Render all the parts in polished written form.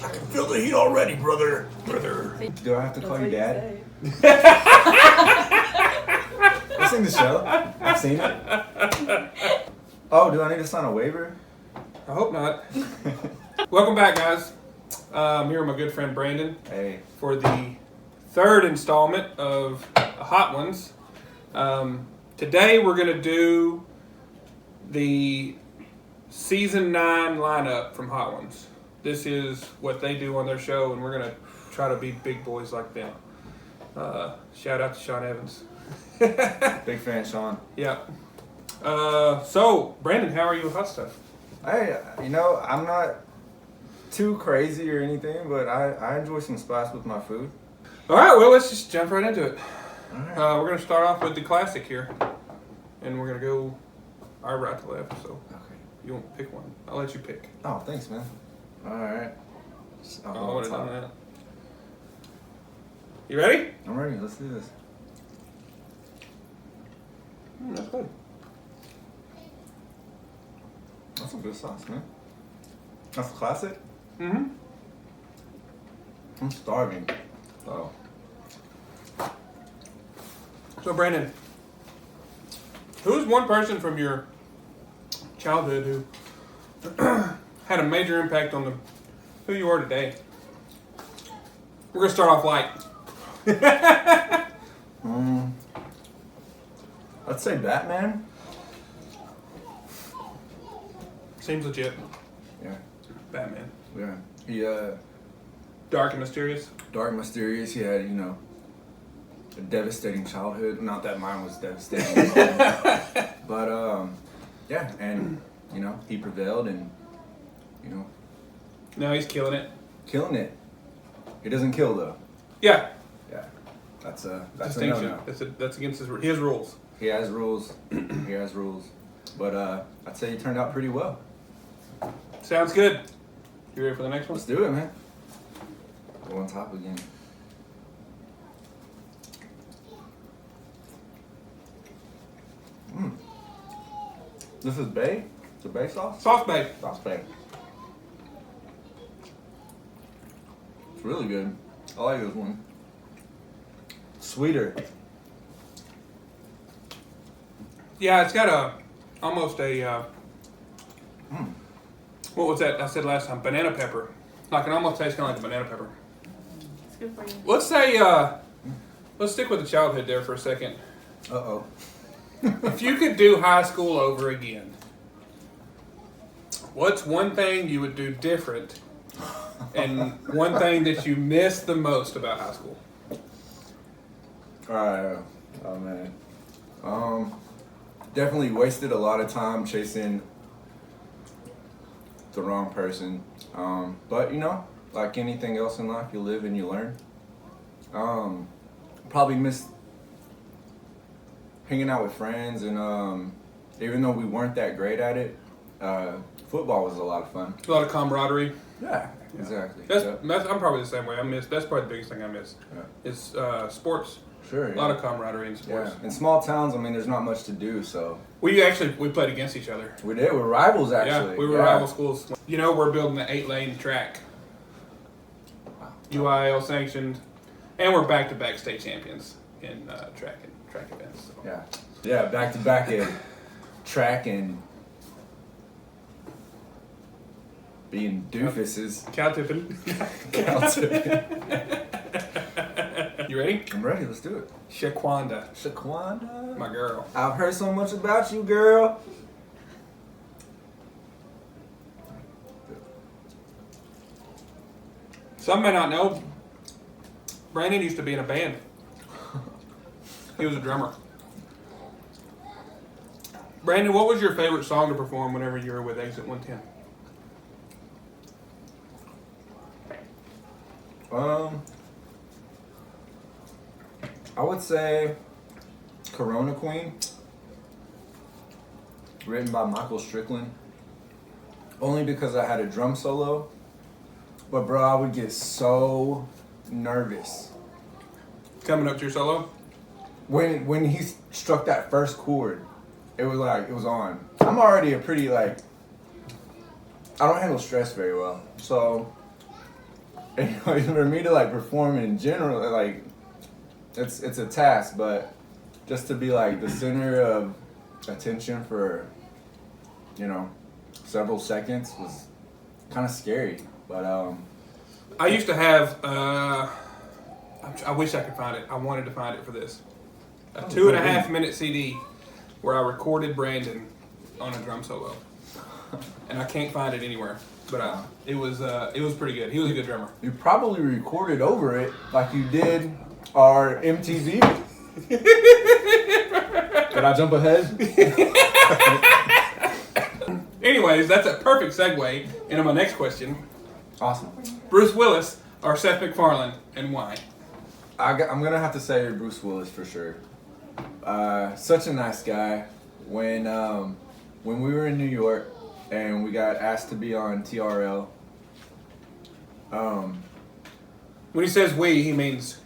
I can feel the heat already, brother. Do I have to call you Dad? I've seen the show. I've seen it. Oh, do I need to sign a waiver? I hope not. Welcome back, guys. I'm here with my good friend Brandon. Hey. For the third installment of Hot Ones. Today we're going to do the Season 9 lineup from Hot Ones. This is what they do on their show, and we're going to try to be big boys like them. Shout out to Sean Evans. Big fan, Sean. Yeah. So, Brandon, how are you with hot stuff? Hey, I'm not too crazy or anything, but I enjoy some spice with my food. All right, well, let's just jump right into it. All right. We're going to start off with the classic here, and we're going to go our right to left, so Okay. you want to pick one. I'll let you pick. Oh, thanks, man. All right. I would have done that. You ready? I'm ready. Let's do this. That's good. That's some good sauce, man. That's a classic. Mm-hmm. I'm starving. Oh. So, Brandon, who's one person from your childhood who had a major impact on who you are today? We're going to start off light. Let's say Batman. Seems legit. Yeah. Batman. Yeah. He, Dark and mysterious. dark, mysterious. He had, a devastating childhood. Not that mine was devastating. But, yeah. And, he prevailed and, Now he's killing it. killing it. He doesn't kill, though. Yeah. Yeah. That's a Distinction. no-no. That's against his rules. He has rules. He has rules. But, I'd say he turned out pretty well. Sounds good. You ready for the next one? Let's do it, man. Go on top again. This is Bay? The Bay sauce? Sauce bake. Sauce Bay. It's really good. I like this one. Sweeter. Yeah, it's got almost a what was that I said last time? Banana pepper. Like it almost tastes kind of like a banana pepper. It's good for you. Let's say let's stick with the childhood there for a second. Uh-oh. If you could do high school over again, what's one thing you would do different and one thing that you miss the most about high school? Alright. Oh, man. Definitely wasted a lot of time chasing the wrong person. But, like anything else in life, you live and you learn. Probably missed hanging out with friends, and even though we weren't that great at it, football was a lot of fun. A lot of camaraderie. Yeah, exactly. That's Yep. I'm probably the same way. That's probably the biggest thing I miss. Yeah. Is sports. Sure. A lot of camaraderie in sports. Yeah. In small towns, there's not much to do, so. We played against each other. We did. We're rivals, actually. Yeah, we were rival schools. We're building an 8-lane track. Wow. UIL sanctioned, and we're back-to-back state champions in track events. So. Yeah. Yeah, back-to-back in track and being doofuses. Cow tipping. You ready? I'm ready. Let's do it. Shaquanda, Shaquanda. my girl. I've heard so much about you, girl. Some may not know, Brandon used to be in a band. He was a drummer. Brandon, what was your favorite song to perform whenever you were with Exit 110? I would say Corona Queen, written by Michael Strickland. Only because I had a drum solo. But bro, I would get so nervous. Coming up to your solo? When he struck that first chord, it was on. I'm already a pretty I don't handle stress very well. So anyways, for me to like perform in general, like it's a task, but just to be like the center of attention for, you know, several seconds was kind of scary. But I used to have. I wish I could find it. I wanted to find it for this. A 2.5 minute CD where I recorded Brandon on a drum solo, and I can't find it anywhere. But it was pretty good. He was a good drummer. you probably recorded over it like you did our MTV. Did I jump ahead? Anyways, that's a perfect segue into my next question. Awesome. Bruce Willis or Seth MacFarlane, and why? I'm gonna have to say Bruce Willis for sure. Such a nice guy. When we were in New York and we got asked to be on TRL. When he says we, he means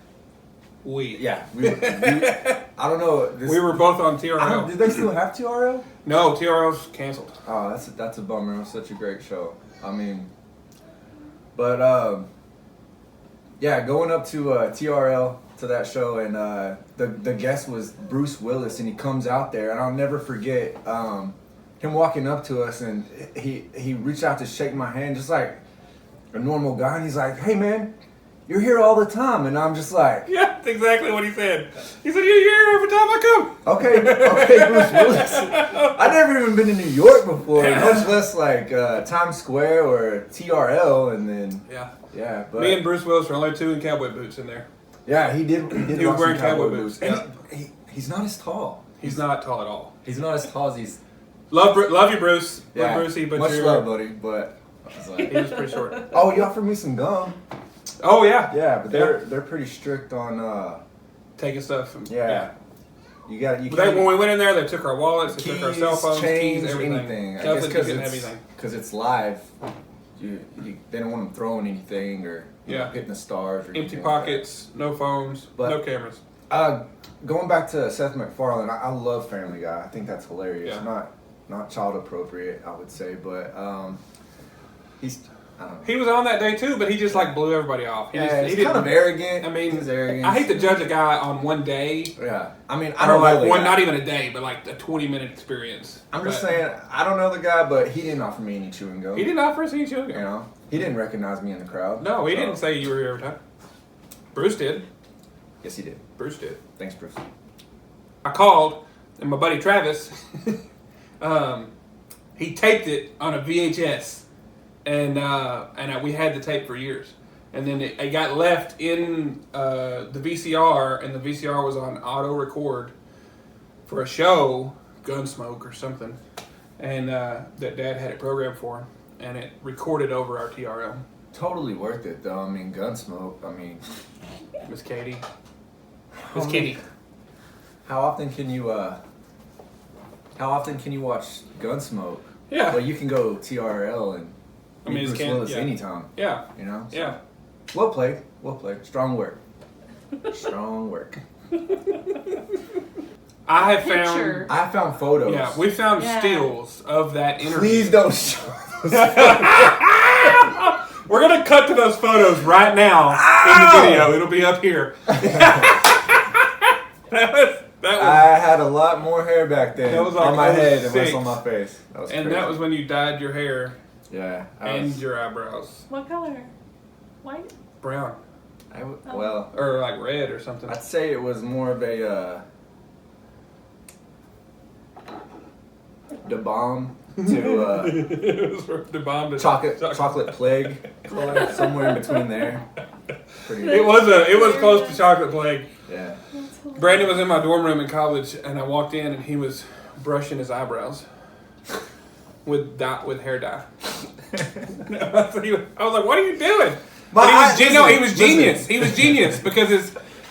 we. Yeah, I don't know. We were both on TRL. Did they still have TRL? No, TRL's canceled. Oh, that's a bummer. It was such a great show. I mean, but yeah, going up to TRL to that show, and the guest was Bruce Willis, and he comes out there, and I'll never forget him walking up to us, and he reached out to shake my hand just like a normal guy, and he's like, "Hey man, you're here all the time," and I'm just like, Yeah, that's exactly what he said. He said, "You're here every time I come." okay, Bruce Willis. I've never even been to New York before, Yeah. much less like Times Square or TRL, and then Yeah. but Me and Bruce Willis were only two in cowboy boots in there. yeah, he did. He was wearing cowboy boots. And Yeah. he's not as tall. He's not tall at all. He's not as tall as he's. Love you, Bruce. Yeah, Love Brucey, but much you're, love, buddy. But I was like, he was pretty short. oh, you offered me some gum. Oh yeah. Yeah, but they're pretty strict on. Taking stuff. Yeah. You But can't when we went in there, they took our wallets, they took our cell phones, change, keys, everything. anything. I Nothing, guess you couldn't have anything. because it's live. They don't want them throwing anything or hitting the stars or Empty anything like pockets, no phones, But- no cameras. that. Going back to Seth MacFarlane, I love Family Guy. I think that's hilarious. Yeah. Not child appropriate, I would say, but he's. I don't know. He was on that day too, but he just like blew everybody off. He He's kind of arrogant. I mean, he's arrogant. I hate to judge a guy on one day. Yeah, I mean, I Or don't know like the one, guy. not even a day, but like a 20-minute experience. I'm just But saying, I don't know the guy, but he didn't offer me any chewing gum. He didn't offer us any chewing You gum. know, he didn't recognize me in the crowd. No, he so- didn't say you were here every time. Bruce did. Yes, he did. Bruce did. Thanks, Bruce. I called, and my buddy Travis, he taped it on a VHS, and we had the tape for years. And then it got left in the VCR, and the VCR was on auto record for a show, Gunsmoke or something, and that Dad had it programmed for him, and it recorded over our TRL. Totally worth it, though. I mean, Gunsmoke. I mean, Miss Katie. how Miss many- Kitty. How often can you watch Gunsmoke? Yeah. Well, you can go TRL and I mean, meet it's Bruce can't- Willis yeah. anytime. Yeah. You know. So, Yeah. Well played. Well played. Strong work. Strong work. I have Picture. found. I found photos. Yeah, we found Yeah. stills of that interview. Please don't show those. We're gonna cut to those photos right now in the video. It'll be up here. that I had a lot more hair back then That was like on my head than 06. what's on my face. That was and crazy. that was when you dyed your hair yeah. and your eyebrows What color? White? brown well, or like red or something. I'd say it was more of a the bomb to It was from the bomb to chocolate plague color, somewhere in between there. Pretty. It was close to chocolate plague. Yeah. That's hilarious. Brandon was in my dorm room in college, and I walked in, and he was brushing his eyebrows with hair dye. I was like, "What are you doing?" But he was genius. listen. He was genius because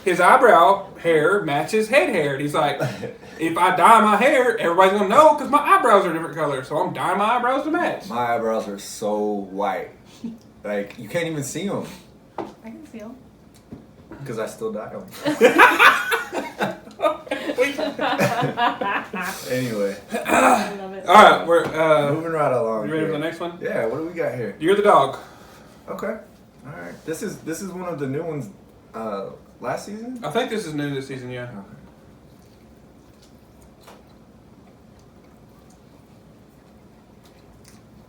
his eyebrow hair matches head hair. And he's like, if I dye my hair, everybody's gonna know because my eyebrows are different colors. So I'm dyeing my eyebrows to match. My eyebrows are so white, like you can't even see them I can see them. because I still dye them. Anyway, I love it. All right, we're moving right along. you ready for here. the next one? Yeah. What do we got here? You're the dog. Okay. All right. This is one of the new ones. Last season. I think this is new this season. Yeah. Okay.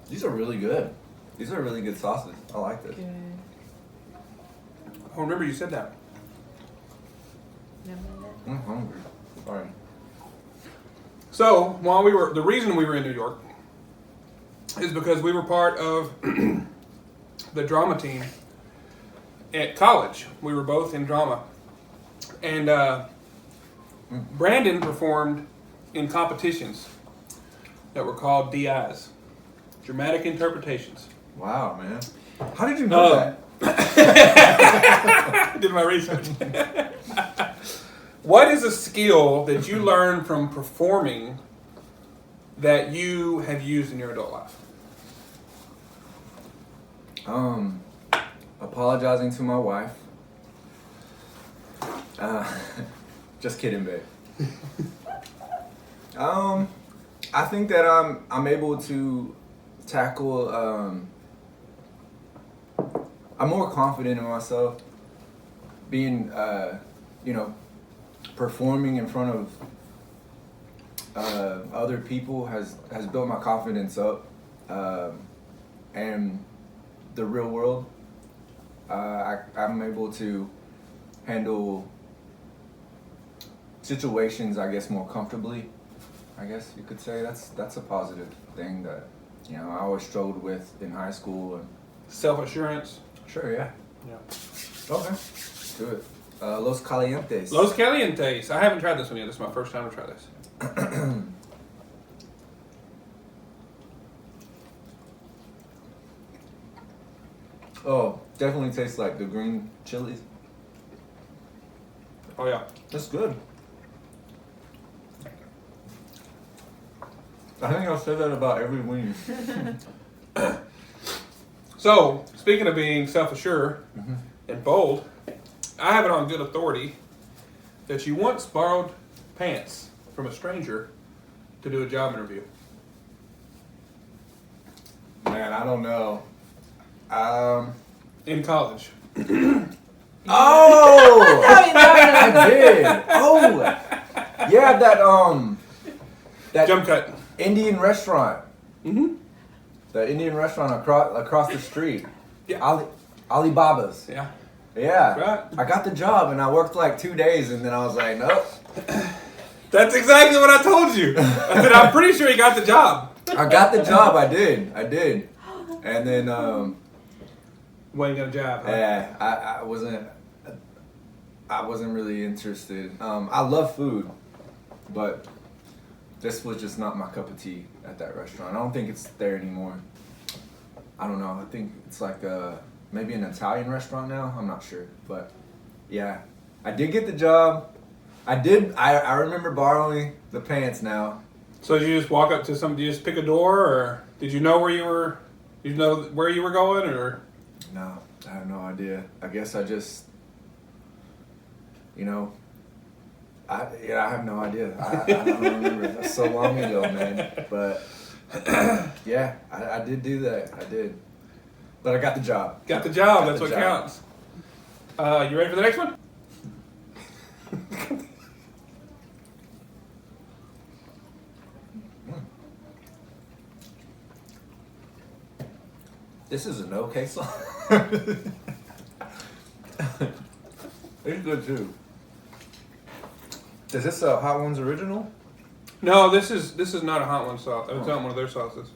These are really good. These are really good sauces. I like this. Good. Oh, remember you said that. Never mind that. I'm hungry. Sorry. So while the reason we were in New York is because we were part of the drama team at college. We were both in drama, and Brandon performed in competitions that were called DIs, dramatic interpretations. Wow, man. How did you know that? I did my research. What is a skill that you learned from performing that you have used in your adult life? Apologizing to my wife. Just kidding, babe. I think that I'm able to tackle. I'm more confident in myself. Being, performing in front of other people has built my confidence up, and the real world. I'm able to handle situations, I guess, more comfortably. I guess you could say that's a positive thing that I always struggled with in high school. And Self-assurance. sure, yeah. Yeah. Okay, let's do it. Los Calientes. Los Calientes. I haven't tried this one yet. This is my first time to try this. Oh, definitely tastes like the green chilies. Oh yeah. That's good. I think I'll say that about every wing. So, speaking of being self-assured and bold, I have it on good authority that you once borrowed pants from a stranger to do a job interview. Man, I don't know. In college. Oh! I did. Oh! Yeah, that Jump cut. Indian restaurant. Mm-hmm. The Indian restaurant across the street. Yeah. Alibaba's. Yeah. Yeah. Right. I got the job and I worked like 2 days and then I was like, nope. That's exactly what I told you. I said, I'm pretty sure you got the job. I got the job. I did. And then, When you got a job. Huh? yeah, I wasn't really interested. I love food, but this was just not my cup of tea at that restaurant. I don't think it's there anymore. I don't know. I think it's like maybe an Italian restaurant now. I'm not sure, but yeah, I did get the job. I remember borrowing the pants now. So did you just walk up to did you just pick a door, or did you know where you were? Did you know where you were going, or? No, I have no idea. I guess I just, I have no idea. I don't remember. That's so long ago, man. But yeah, I did do that. I did. But I got the job. Got the job. Got That's the what job. counts. You ready for the next one? This is an okay song. It's good too. Is this a Hot Ones original? No, this is not a Hot One sauce. It's not one of their sauces.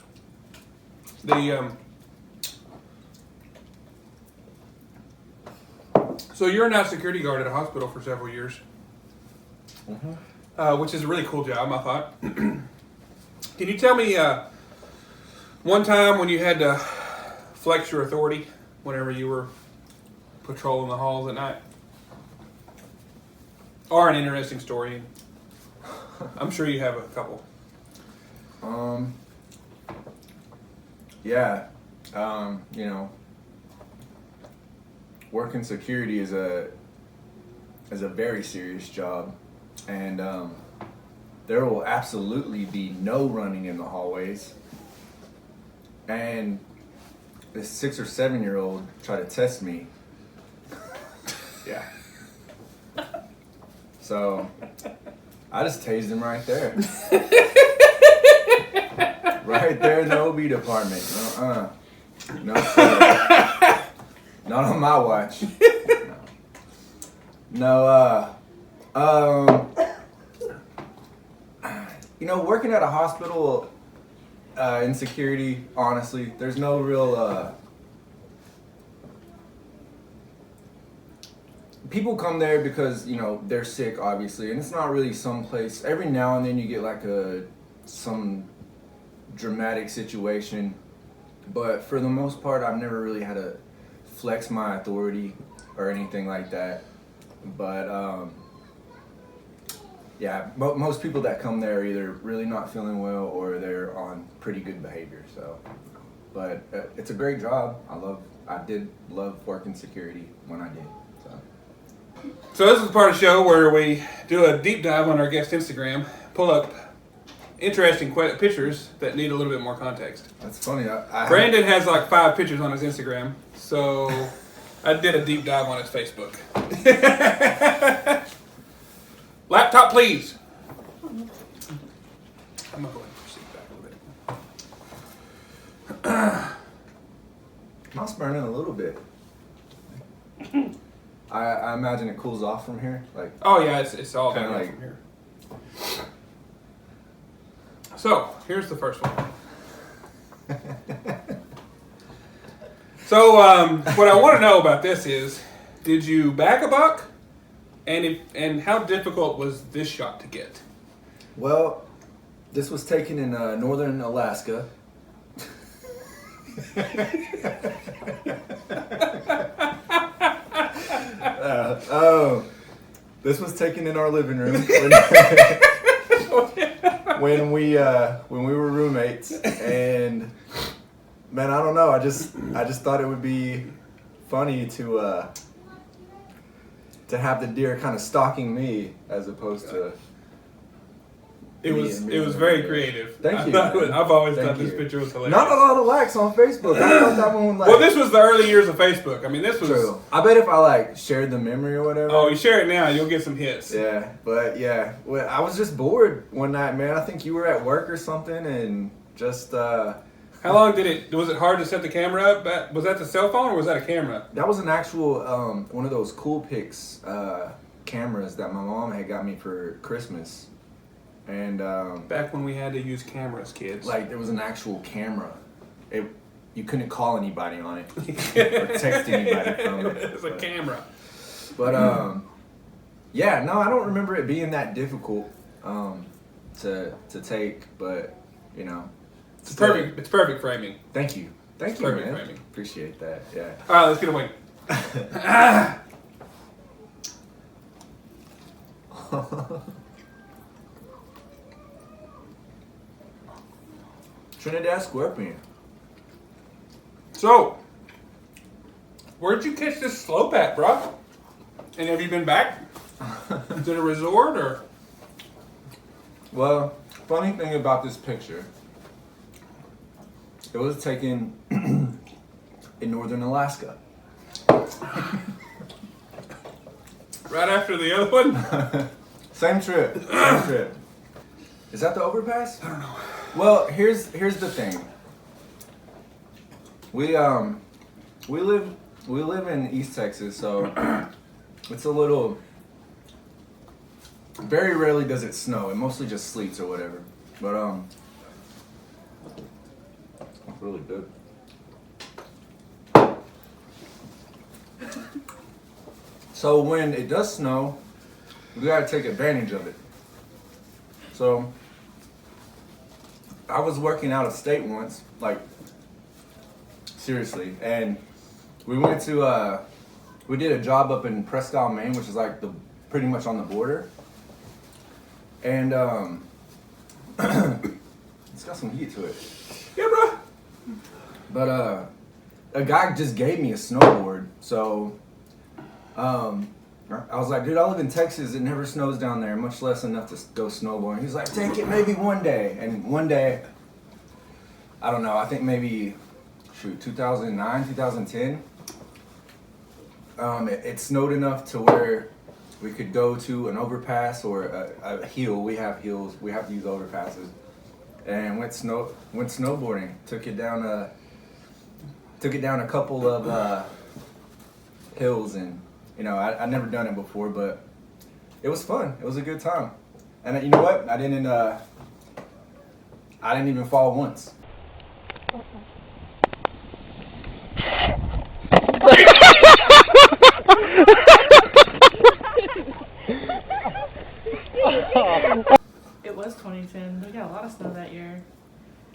So you're a night security guard at a hospital for several years, which is a really cool job, I thought. Can you tell me one time when you had to flex your authority whenever you were patrolling the halls at night? Or an interesting story. I'm sure you have a couple. Yeah. Working security is a very serious job, and there will absolutely be no running in the hallways. And this 6 or 7-year-old tried to test me. Yeah. So I just tased him right there. Right there in the OB department. No, sir. Not on my watch. No, working at a hospital in security, honestly, there's no real, people come there because, they're sick, obviously, and it's not really someplace. Every now and then you get like some dramatic situation, but for the most part, I've never really had to flex my authority or anything like that. But yeah, most people that come there are either really not feeling well or they're on pretty good behavior. So, but it's a great job. I did love working security when I did. So this is the part of the show where we do a deep dive on our guest Instagram, pull up interesting pictures that need a little bit more context. That's funny. Brandon has like 5 pictures on his Instagram, so I did a deep dive on his Facebook. Laptop, please. I'm gonna go ahead and proceed back a little bit. Mine's burning a little bit. I imagine it cools off from here. Oh yeah, it's all kinda down from here. So here's the first one. So what I want to know about this is, did you back a buck, and how difficult was this shot to get? Well, this was taken in northern Alaska. This was taken in our living room when we were roommates, and man, I don't know. I just thought it would be funny to have the deer kind of stalking me as opposed to. It was very creative. Thank you. I've always thought this picture was hilarious. Not a lot of likes on Facebook. I thought that one well, this was the early years of Facebook. I mean, this was true. I bet if I shared the memory or whatever. Oh, you share it now, you'll get some hits. Yeah, but yeah, well, I was just bored one night, man. I think you were at work or something, and just. How long was it hard to set the camera up? Was that the cell phone or was that a camera? That was an actual one of those Coolpix cameras that my mom had got me for Christmas. And back when we had to use cameras, kids. There was an actual camera. You couldn't call anybody on it or text anybody from it. It's a camera. But yeah, no, I don't remember it being that difficult to take. But it's perfect. It's perfect framing. Thank you, man. Framing. Appreciate that. Yeah. All right, let's get away. Trinidad Scorpion. So, where'd you catch this slope at, bro? And have you been back? Is it a resort or? Well, funny thing about this picture, it was taken in northern Alaska. Right after the other one? Same trip. Is that the overpass? I don't know. Well, here's the thing. We live in East Texas, so it's a little. Very rarely does it snow. It mostly just sleets or whatever. But it's really good. So when it does snow, we gotta take advantage of it. So I was working out of state once, seriously, and we went to we did a job up in Presque Isle, Maine, which is pretty much on the border, and it's got some heat to it. Yeah, bro. But a guy just gave me a snowboard, so I was like, dude, I live in Texas. It never snows down there, much less enough to go snowboarding. He's like, take it maybe one day. And one day, I don't know, I think maybe 2009, 2010. It snowed enough to where we could go to an overpass or a hill. We have hills. We have to use overpasses. And went snowboarding. Took it down a couple of hills, and I'd never done it before, but it was fun. It was a good time. And you know what? I didn't even fall once. It was 2010. We got a lot of snow that year.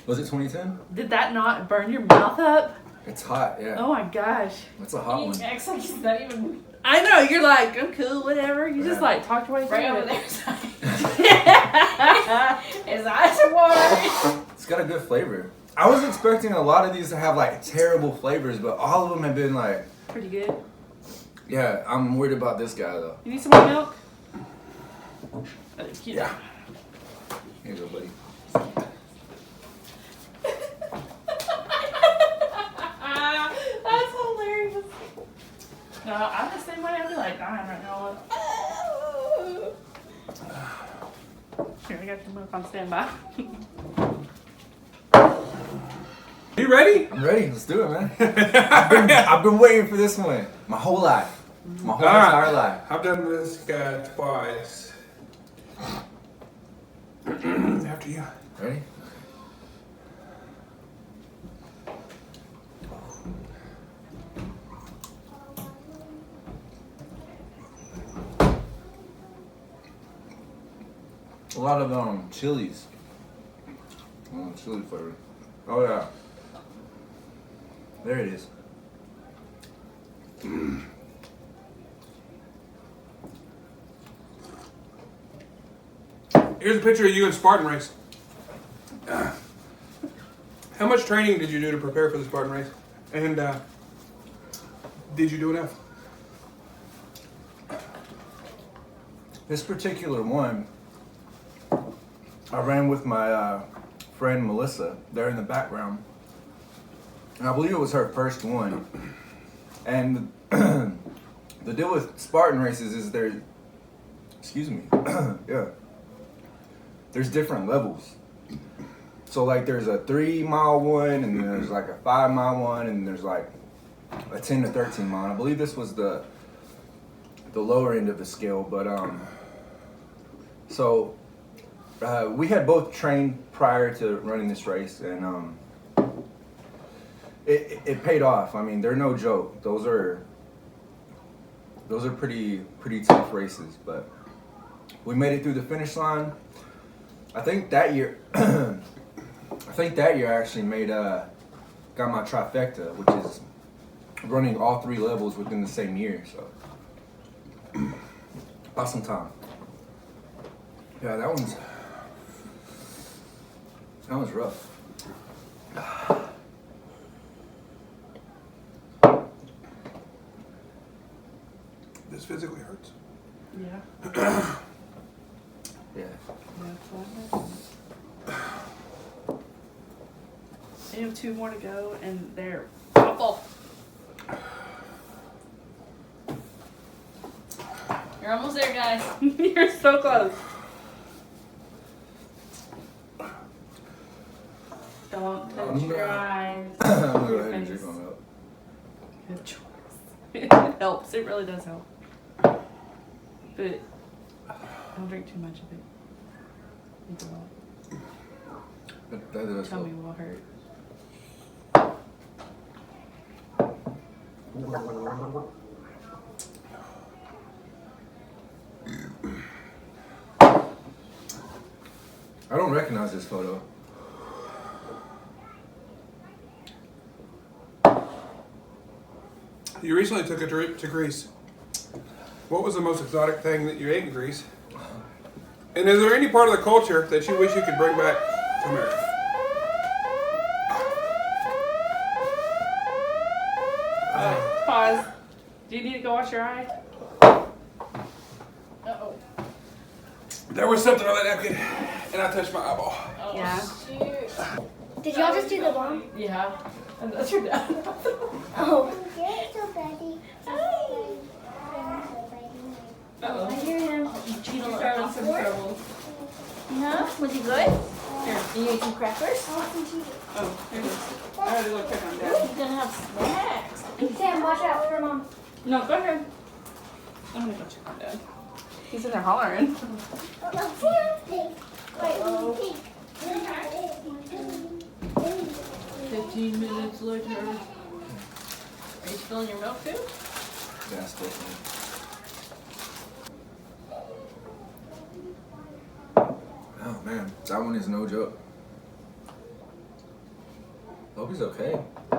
Was it 2010? Did that not burn your mouth up? It's hot, yeah. Oh my gosh. That's a hot one. He acts like he's not even I know, you're like, I'm cool, whatever. You just Yeah. like talked your way through right over it. there. His eyes are watering. It's got a good flavor. I was expecting a lot of these to have like terrible flavors, but all of them have been like, Pretty good. yeah, I'm worried about this guy though. You need some more milk? Yeah. Here you go, buddy. That's hilarious. No, I'm the same way. I'd be like, dying right now. Here, I got your milk on standby. You ready? I'm ready. Let's do it, man. I've been waiting for this one my whole life. My whole entire life. I've done this guy twice. After you. Ready? A lot of chilies. Chili flavor. Oh yeah. There it is. Here's a picture of you in Spartan race. How much training did you do to prepare for the Spartan race? And did you do enough? This particular one, I ran with my friend Melissa there in the background. And I believe it was her first one. And the deal with Spartan races is yeah. There's different levels. So like there's a 3-mile one, and then there's like a 5-mile one, and there's like a 10 to 13 mile. I believe this was the lower end of the scale, but so we had both trained prior to running this race, and it paid off. I mean, they're no joke. Those are pretty tough races, but we made it through the finish line. I think that year I actually got my trifecta, which is running all 3 levels within the same year. So awesome time. Yeah, that one's rough. This physically hurts. Yeah. Yeah. I have 2 more to go, and they're awful. You're almost there, guys. You're so close. Don't touch your eyes. I'm gonna go ahead and drink my milk. Good choice. It helps. It really does help. But don't drink too much of it. It's a lot. That does Tummy help. will hurt. I don't recognize this photo. You recently took a trip to Greece. What was the most exotic thing that you ate in Greece? And is there any part of the culture that you wish you could bring back to America? Pause. Do you need to go wash your eye? Uh-oh. There was something on that napkin, and I touched my eyeball. Oh, Yeah. shoot. Did y'all just do the bomb? Yeah. And that's your dad. Oh, you're so pretty. Uh-oh. I hear him. You're having some trouble. Huh? Was he good? Here, you need some crackers? I want some cheese. Oh, here it is. I had to go check on You're Dad. gonna have snacks. Sam, watch out for Mom. No, go ahead. I'm gonna go check on Dad. He's in there hollering. Oh, Sam, pink. Uh-oh. Wait, pink. 15 minutes later. Are you spilling your milk too? Yeah, still fine. Oh man, that one is no joke. Hope he's okay. Do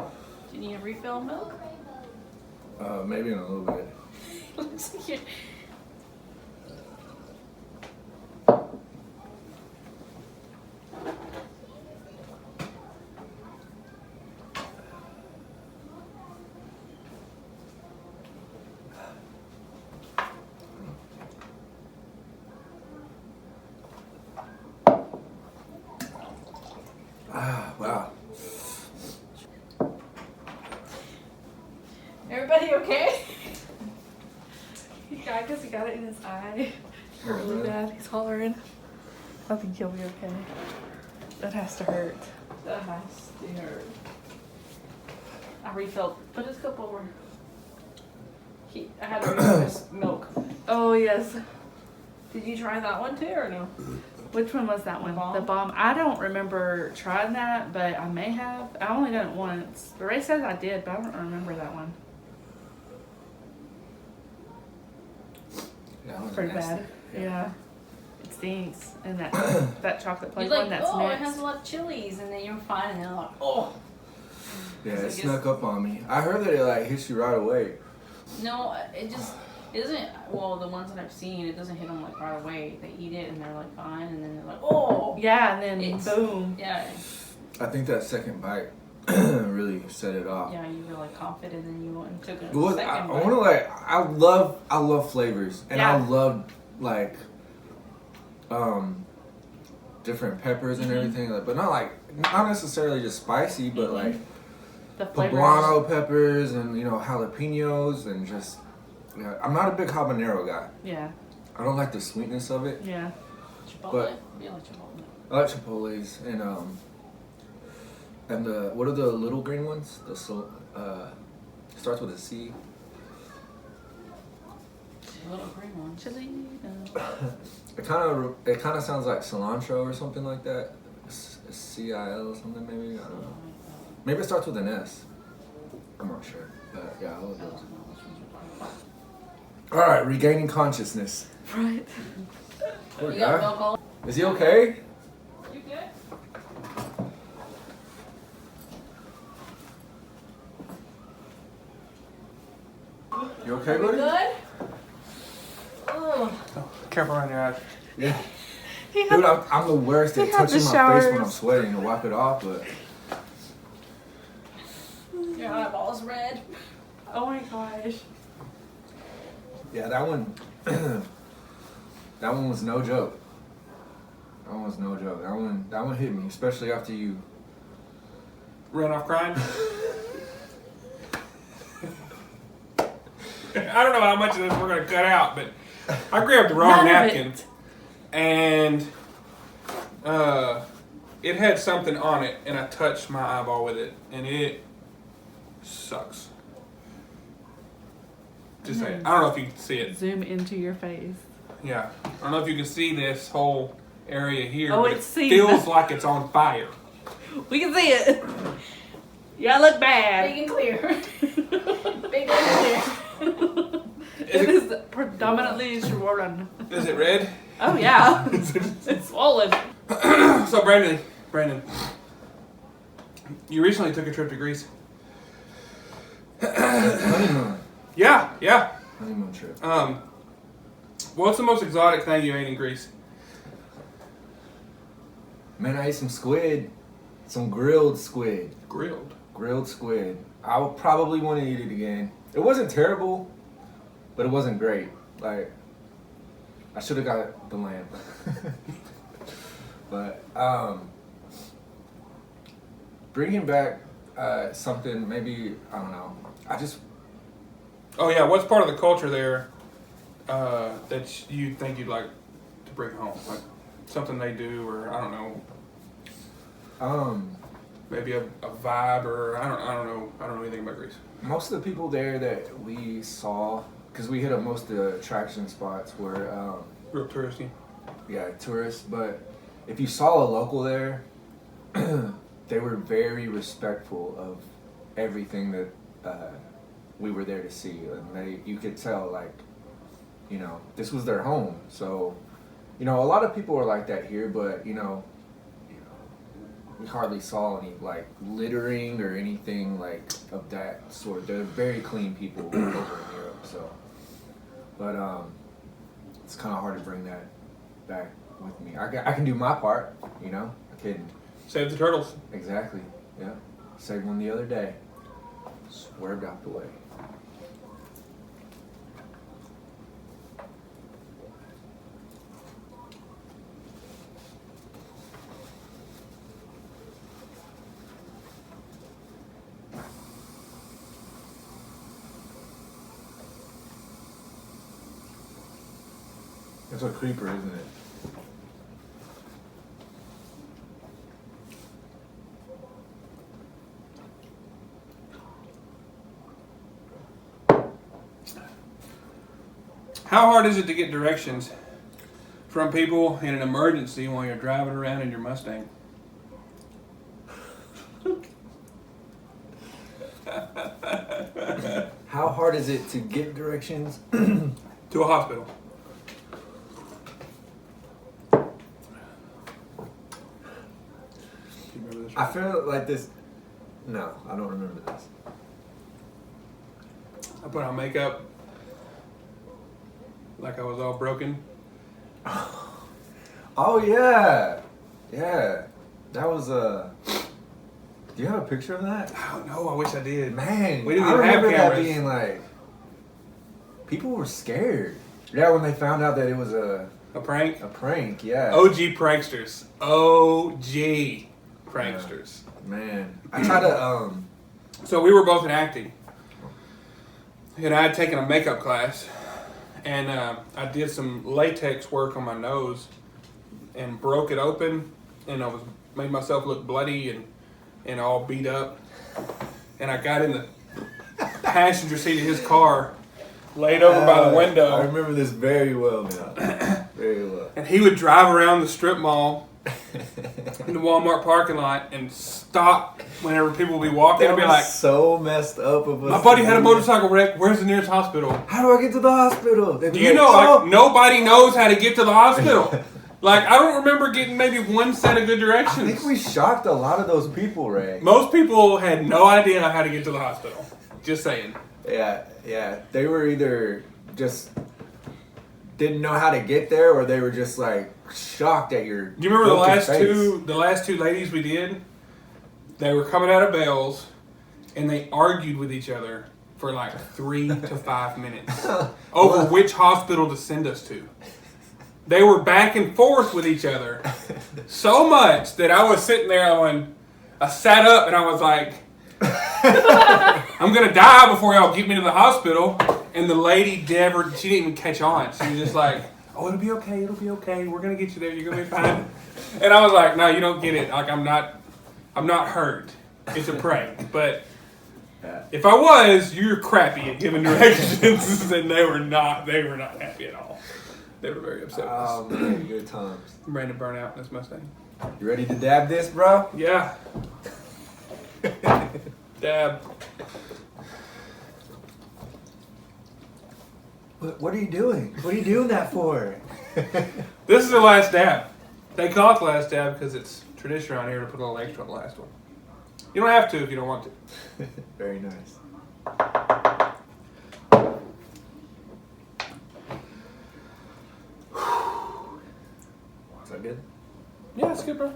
you need a refill of milk? Maybe in a little bit. Looks like you're... Ah, wow. Everybody okay? Yeah, I guess he got it in his eye. Oh, Really man. bad. He's hollering. I think he'll be okay. That has to hurt. That has to hurt. I refilled. Put his cup over. I had to refill his milk. Oh, yes. Did you try that one too or no? Which one was that one? Bomb? The bomb. I don't remember trying that, but I may have. I only done it once. But Ray says I did, but I don't remember that one. Yeah, that one's Pretty nasty. bad. Yeah. It stinks. And that that chocolate You're plate like, one that's oh, next. it has a lot of chilies, and then you're fine, and then like, oh. Yeah, So I it guess- snuck up on me. I heard that it like hits you right away. No, it doesn't. Well, the ones that I've seen, it doesn't hit them like right away. They eat it and they're like fine, and then they're like, oh. Yeah, and then It's- boom. Yeah, I think that second bite really set it off. yeah. You were like confident, and you went and took a It was, second I bite. want to I love flavors, and I Yeah. love like different peppers and everything, like, but not necessarily just spicy, but like The flavors. poblano peppers and jalapenos and just. Yeah, I'm not a big habanero guy. Yeah, I don't like the sweetness of it. yeah. Chipotle. but- You like Chipotle. I like chipotles and the what are the little green ones? Starts with a C. Little green one. Chili. It kind of sounds like cilantro or something like that. CIL or something maybe. I don't know. Maybe it starts with an S. I'm not sure, but yeah, I love those. All right, regaining consciousness. Right. Poor You got guy. milk all. Is he okay? You good? You okay, We buddy? good? Ugh. Careful around your eyes. Yeah. He had, Dude, I'm the worst at He had the touching my face when I'm showers. sweating to wipe it off, but Your eyeball's red. oh my gosh. yeah, that one, that one was no joke. That one was no joke. That one hit me, especially after you. Ran off crying. I don't know how much of this we're gonna cut out, but I grabbed the wrong None of napkin it. and it had something on it, and I touched my eyeball with it, and it sucks. Just saying. I don't know if you can see it. Zoom into your face. Yeah, I don't know if you can see this whole area here, Oh, but it it's seen. feels like it's on fire. We can see it. Yeah, look bad. Big and clear. Big and clear. It is predominantly swollen. Is it red? Oh yeah, it's swollen. So Brandon, you recently took a trip to Greece. Honeymoon. Yeah. Honeymoon trip. What's the most exotic thing you ate in Greece? Man, I ate some squid. Some grilled squid. Grilled. Grilled squid. I would probably want to eat it again. It wasn't terrible, but it wasn't great. Like, I should have got the lamb. But, bringing back something maybe I don't know. I just Oh yeah, what's part of the culture there that you think you'd like to bring home? Like something they do, or I don't know, maybe a vibe, or I don't know anything about Greece. most of the people there that we saw, because we hit up most of the attraction spots were Real touristy. yeah, tourists. But if you saw a local there, they were very respectful of everything that we were there to see, and you could tell, like, you know, this was their home. So, you know, a lot of people are like that here, but you know, we hardly saw any like littering or anything like of that sort. They're very clean people over in Europe. So, but it's kind of hard to bring that back with me. I can do my part, you know. I can Save the turtles. exactly, yeah. Saved one the other day. Swerved out the way. That's a creeper, isn't it? How hard is it to get directions from people in an emergency while you're driving around in your Mustang? How hard is it to get directions? To a hospital. Do you remember this? I feel like this. No, I don't remember this. I put on makeup like I was all broken. Oh yeah, yeah. That was Do you have a picture of that? I don't know. I wish I did. Man, We didn't I even have remember that cameras. being like, people were scared. Yeah, when they found out that it was A prank. a prank. Yeah. OG pranksters. OG pranksters. Man, I try to So we were both in acting, and I had taken a makeup class, and I did some latex work on my nose, and broke it open, and made myself look bloody and all beat up, and I got in the passenger seat of his car, laid over by the I window, remember this very well now. Very well. and he would drive around the strip mall in the Walmart parking lot and stop whenever people would be walking and That be was like, so messed up of us. my buddy to had a do. motorcycle wreck. Where's the nearest hospital? How do I get to the hospital? They'd be Do you like, know, "Oh." like, nobody knows how to get to the hospital. Like, I don't remember getting maybe one set of good I directions. think we shocked a lot of those people, Ray. Most people had no idea how to get to the hospital. Just saying. Yeah, yeah. They were either just didn't know how to get there, or they were just like shocked at your. Do you remember the broken last face. the last two ladies we did? They were coming out of Bell's, and they argued with each other for like 3 to 5 minutes over which hospital to send us to. They were back and forth with each other so much that I was sitting there I sat up and I was like, I'm gonna die before y'all get me to the hospital. And the lady she didn't even catch on. She was just like, oh, it'll be okay, we're gonna get you there, you're gonna be fine. And I was like, no, you don't get it. Like, I'm not hurt. It's a prank. But if I was, you're crappy at giving directions. And they were not happy at all. They were very upset with us. Oh man, good times. I'm ready to burn out in this Mustang. You ready to dab this, bro? Yeah. Dab. What are you doing? What are you doing that for? This is the last dab. They call it the last dab because it's tradition around here to put a little extra on the last one. You don't have to if you don't want to. Very nice. Is that good? Yeah, it's good, bro.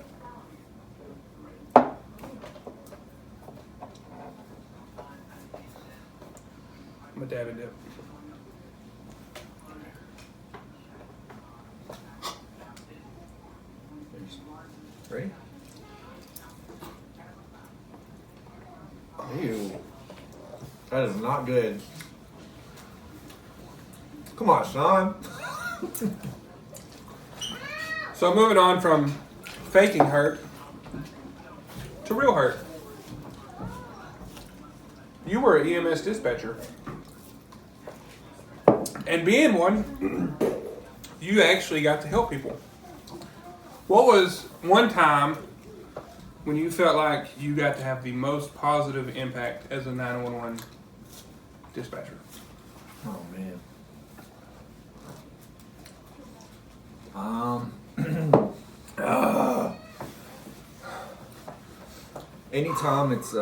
I'm a dab and dip. Ready? That is not good. Come on, Sean. So moving on from faking hurt to real hurt. You were an EMS dispatcher. And being one, you actually got to help people. What was one time when you felt like you got to have the most positive impact as a 911 dispatcher? Oh man. Anytime it's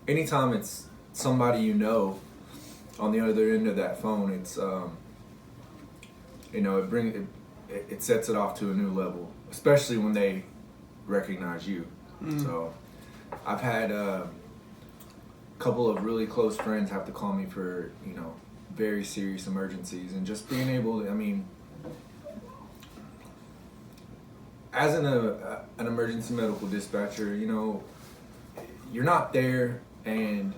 anytime it's somebody you know on the other end of that phone, it's it sets it off to a new level, especially when they recognize you. So I've had a couple of really close friends have to call me for, very serious emergencies, and just being able to, as an emergency medical dispatcher, you're not there and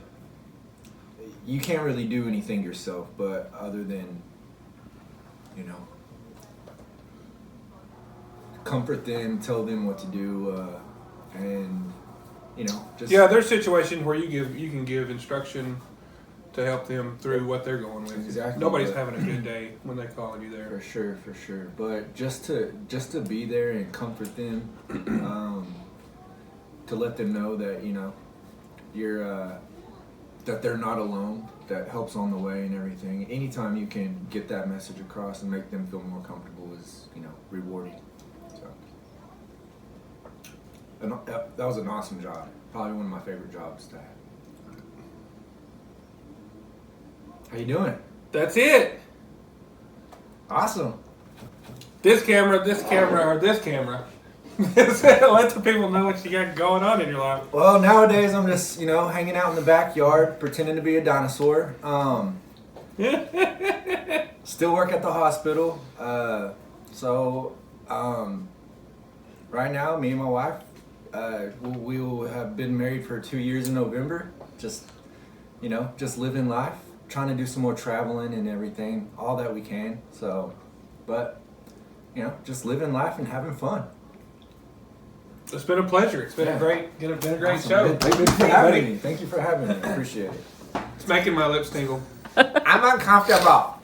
you can't really do anything yourself, but other than, comfort them, tell them what to do, and just there's situations where you can give instruction to help them through what they're going with. Exactly. Nobody's having a good day when they call you there. For sure. But just to be there and comfort them, to let them know that you're that they're not alone, that help's on the way and everything. Anytime you can get that message across and make them feel more comfortable is rewarding. So, and that was an awesome job. Probably one of my favorite jobs to have. How you doing? That's it. Awesome. This camera, or this camera. Let the people know what you got going on in your life. Well, nowadays I'm just, hanging out in the backyard, pretending to be a dinosaur. Still work at the hospital. Right now, me and my wife, we will have been married for 2 years in November. Just living life, trying to do some more traveling and everything, all that we can. So, but, just living life and having fun. It's been a pleasure. It's been a great Awesome. show. Thank you for having me. Thank you for having me. I appreciate it. It's making my lips tingle. I'm uncomfortable.